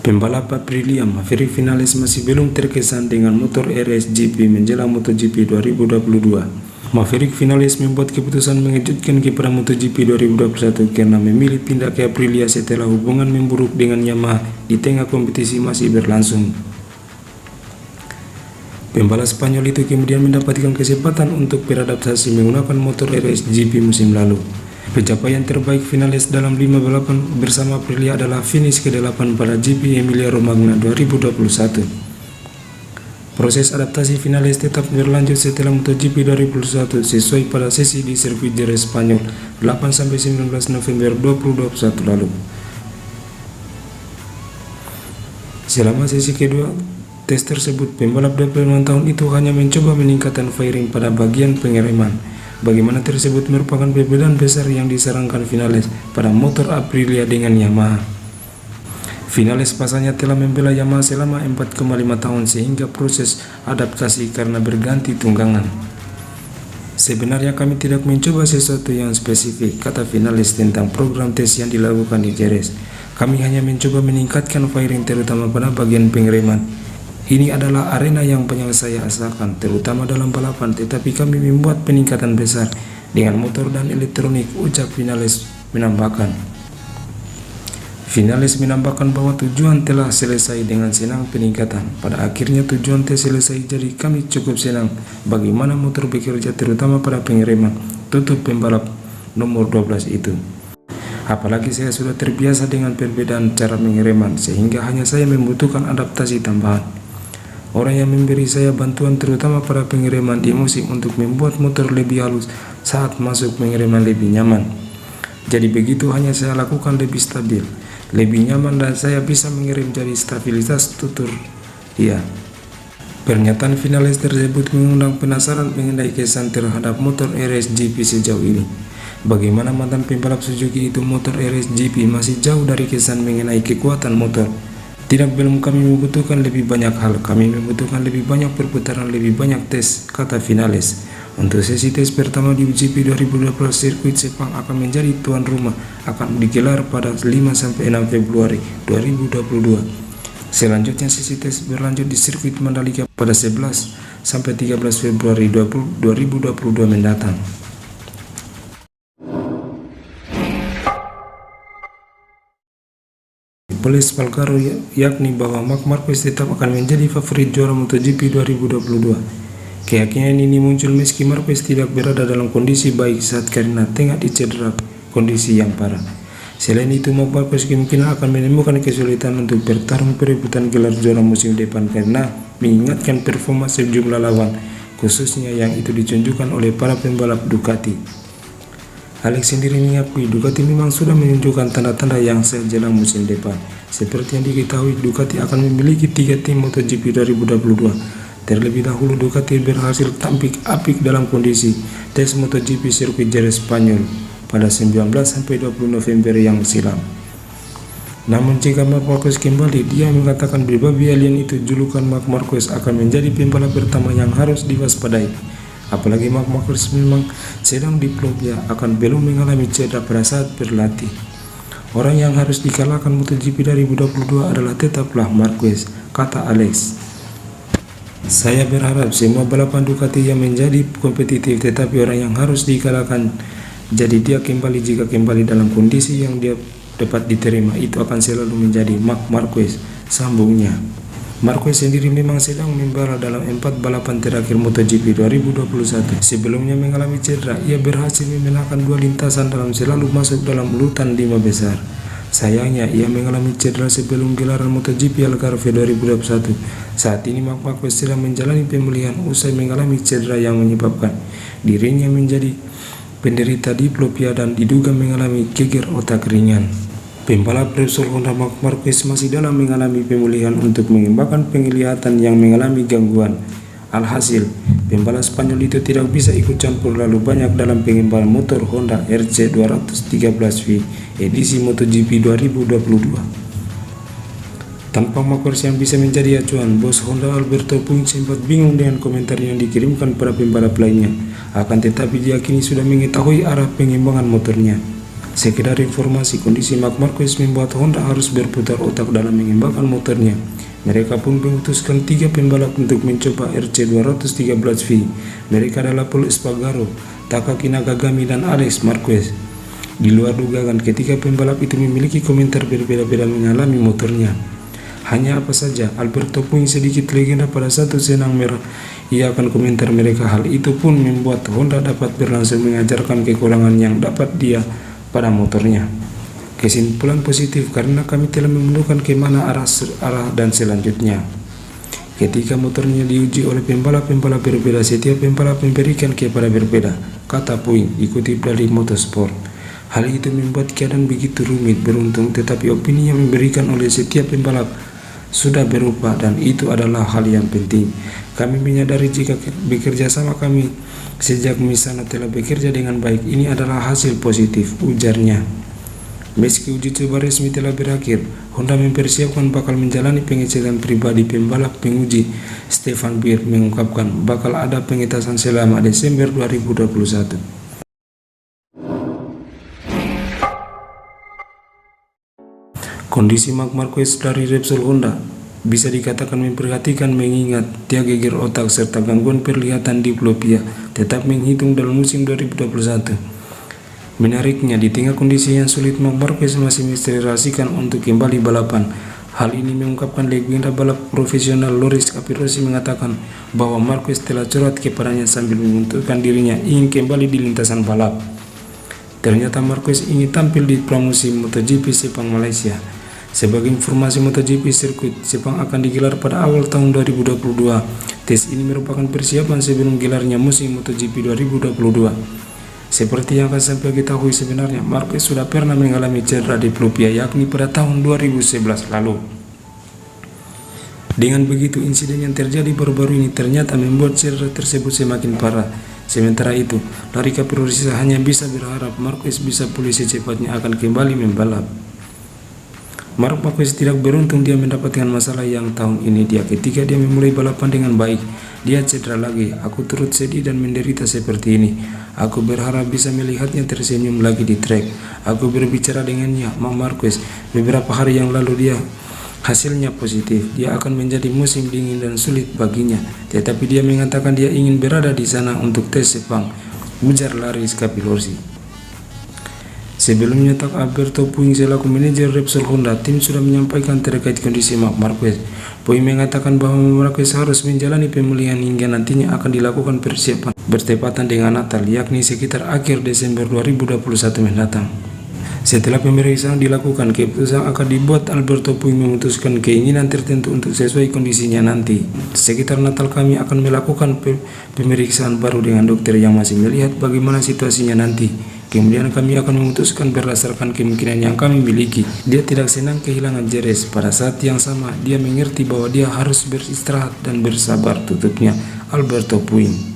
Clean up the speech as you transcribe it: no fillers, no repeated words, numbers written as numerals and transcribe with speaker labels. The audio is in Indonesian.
Speaker 1: Pembalap Aprilia Maverick Vinales masih belum terkesan dengan motor RS GP menjelang MotoGP 2022. Maverick Vinales membuat keputusan mengejutkan kepada MotoGP 2021 karena memilih pindah ke Aprilia setelah hubungan memburuk dengan Yamaha di tengah kompetisi masih berlangsung. Pembalap Spanyol itu kemudian mendapatkan kesempatan untuk beradaptasi menggunakan motor RS GP musim lalu. Pencapaian terbaik Vinales dalam 5 balapan bersama Aprilia adalah finish ke-8 pada GP Emilia-Romagna 2021. Proses adaptasi Vinales tetap berlanjut setelah MotoGP 2021 sesuai pada sesi di sirkuit Jerez Spanyol 8-19 November 2021 lalu. Selama sesi kedua tes tersebut, pembalap 26 tahun itu hanya mencoba meningkatkan fairing pada bagian pengereman. Bagaimana tersebut merupakan perbedaan besar yang disarankan Vinales pada motor Aprilia dengan Yamaha. Vinales pasalnya telah membela Yamaha selama 4,5 tahun sehingga proses adaptasi karena berganti tunggangan. Sebenarnya kami tidak mencoba sesuatu yang spesifik, kata Vinales tentang program tes yang dilakukan di Jerez. Kami hanya mencoba meningkatkan fairing terutama pada bagian pengereman. Ini adalah arena yang banyak saya asalkan, terutama dalam balapan, tetapi kami membuat peningkatan besar dengan motor dan elektronik, ucap Vinales menambahkan. Vinales menambahkan bahwa tujuan telah selesai dengan senang peningkatan. Pada akhirnya tujuan tes selesai, jadi kami cukup senang bagaimana motor bekerja terutama pada pengereman, tutup pembalap nomor 12 itu. Apalagi saya sudah terbiasa dengan perbedaan cara pengereman sehingga hanya saya membutuhkan adaptasi tambahan. Orang yang memberi saya bantuan terutama pada pengereman di musim untuk membuat motor lebih halus saat masuk pengereman lebih nyaman. Jadi begitu hanya saya lakukan lebih stabil, lebih nyaman dan saya bisa mengerem jadi stabilitas tutur dia. Pernyataan Vinales tersebut mengundang penasaran mengenai kesan terhadap motor RS-GP sejauh ini. Bagaimana mantan pembalap Suzuki itu motor RS-GP masih jauh dari kesan mengenai kekuatan motor. Tidak, belum, kami membutuhkan lebih banyak hal, kami membutuhkan lebih banyak perputaran, lebih banyak tes, kata Vinales. Untuk sesi tes pertama di GP 2020 sirkuit Sepang akan menjadi tuan rumah, akan digelar pada 5-6 Februari 2022. Selanjutnya sesi tes berlanjut di sirkuit Mandalika pada 11-13 Februari 2022 mendatang. Peles Espargaro yakni bahwa Marc Marquez tetap akan menjadi favorit juara MotoGP 2022. Keyakinan ini muncul meski Marquez tidak berada dalam kondisi baik saat karena tengah dicedera kondisi yang parah. Selain itu, Marc Marquez kemungkinan akan menemukan kesulitan untuk bertarung perebutan gelar juara musim depan karena mengingatkan performa sejumlah lawan, khususnya yang itu ditunjukkan oleh para pembalap Ducati. Alex sendiri mengakui Ducati memang sudah menunjukkan tanda-tanda yang sejelang musim depan. Seperti yang diketahui, Ducati akan memiliki 3 tim MotoGP 2022. Terlebih dahulu, Ducati berhasil tampil apik dalam kondisi tes MotoGP sirkuit Jerez Spanyol pada 19-20 November yang silam. Namun jika Marc Marquez kembali, dia mengatakan berbabi alien itu julukan Marc Marquez akan menjadi pembalap pertama yang harus diwaspadai. Apalagi Marc Marquez memang sedang diplomnya akan belum mengalami cedera pada saat berlatih. Orang yang harus dikalahkan MotoGP 2022 adalah tetaplah Marquez, kata Alex. Saya berharap semua balapan Ducati yang menjadi kompetitif, tetapi orang yang harus dikalahkan jadi dia kembali jika kembali dalam kondisi yang dia dapat diterima itu akan selalu menjadi Marc Marquez, sambungnya. Marquez sendiri memang sedang membara dalam 4 balapan terakhir MotoGP 2021. Sebelumnya mengalami cedera, ia berhasil memenangkan 2 lintasan dalam selalu masuk dalam urutan 5 besar. Sayangnya, ia mengalami cedera sebelum gelaran MotoGP Algarve 2021. Saat ini Marc Marquez sedang menjalani pemulihan usai mengalami cedera yang menyebabkan dirinya menjadi penderita diplopia dan diduga mengalami geger otak ringan. Pembalap Repsol Honda Marc Marquez masih dalam mengalami pemulihan untuk mengembangkan penglihatan yang mengalami gangguan. Alhasil, pembalap Spanyol itu tidak bisa ikut campur lalu banyak dalam pengembangan motor Honda RC213V edisi MotoGP 2022. Tanpa Marquez yang bisa menjadi acuan, bos Honda Alberto Puig sempat bingung dengan komentar yang dikirimkan para pembalap lainnya. Akan tetapi diyakini sudah mengetahui arah pengembangan motornya. Sekedar informasi, kondisi Marc Marquez membuat Honda harus berputar otak dalam mengembangkan motornya. Mereka pun memutuskan 3 pembalap untuk mencoba RC213V. Mereka adalah Pol Espargaro, Takaki Nakagami, dan Alex Marquez. Di luar dugaan, ketiga pembalap itu memiliki komentar berbeda-beda mengalami motornya. Hanya apa saja, Alberto Puig, sedikit legenda pada satu senang merah, ia akan komentar mereka. Hal itu pun membuat Honda dapat berlangsung mengajarkan kekurangan yang dapat dia pada motornya. Kesimpulan positif karena kami telah menemukan kemana arah dan selanjutnya. Ketika motornya diuji oleh pembalap-pembalap berbeda, setiap pembalap memberikan kepada berbeda, kata Puig, dikutip dari Motorsport. Hal itu membuat keadaan begitu rumit. Beruntung, tetapi opini yang diberikan oleh setiap pembalap sudah berubah, dan itu adalah hal yang penting. Kami menyadari jika bekerja sama kami sejak misalnya telah bekerja dengan baik, ini adalah hasil positif, ujarnya. Meski uji coba resmi telah berakhir, Honda mempersiapkan bakal menjalani pengecekan pribadi. Pembalap penguji Stefan Beer mengungkapkan bakal ada pengetesan selama Desember 2021. Kondisi Marc Marquez dari Repsol Honda bisa dikatakan memperhatikan, mengingat dia geger otak serta gangguan penglihatan diplopia tetap menghitung dalam musim 2021. Menariknya, di tengah kondisi yang sulit, Marc Marquez masih menginspirasikan untuk kembali balapan. Hal ini mengungkapkan legenda balap profesional Loris Capirossi mengatakan bahwa Marquez telah curhat kepadanya sambil menentukan dirinya ingin kembali di lintasan balap. Ternyata Marquez ingin tampil di pramusim MotoGP Sepang Malaysia. Sebagai informasi, MotoGP sirkuit Sepang akan digelar pada awal tahun 2022. Tes ini merupakan persiapan sebelum gelarnya musim MotoGP 2022. Seperti yang akan sampai ketahui, sebenarnya Marquez sudah pernah mengalami cedera diplopia, yakni pada tahun 2011 lalu. Dengan begitu, insiden yang terjadi baru-baru ini ternyata membuat cedera tersebut semakin parah. Sementara itu, Loris Capirossi hanya bisa berharap Marquez bisa pulih secepatnya akan kembali membalap. Marc Marquez tidak beruntung, dia mendapatkan masalah yang tahun ini dia ketika dia memulai balapan dengan baik. Dia cedera lagi. Aku turut sedih dan menderita seperti ini. Aku berharap bisa melihatnya tersenyum lagi di trek. Aku berbicara dengannya, Marc Marquez, beberapa hari yang lalu. Dia hasilnya positif. Dia akan menjadi musim dingin dan sulit baginya, tetapi dia mengatakan dia ingin berada di sana untuk tes Sepang, ujar Loris Capirossi. Sebelumnya, Alberto Puig selaku manajer Repsol Honda, tim sudah menyampaikan terkait kondisi Marc Marquez. Puig mengatakan bahwa Marquez harus menjalani pemulihan hingga nantinya akan dilakukan persiapan bertepatan dengan Natal, yakni sekitar akhir Desember 2021 mendatang. Setelah pemeriksaan dilakukan, keputusan akan dibuat. Alberto Puig memutuskan keinginan tertentu untuk sesuai kondisinya nanti. Sekitar Natal kami akan melakukan pemeriksaan baru dengan dokter yang masih melihat bagaimana situasinya nanti. Kemudian kami akan memutuskan berdasarkan kemungkinan yang kami miliki. Dia tidak senang kehilangan Jerez. Pada saat yang sama, dia mengerti bahwa dia harus beristirahat dan bersabar, tutupnya Alberto Puig.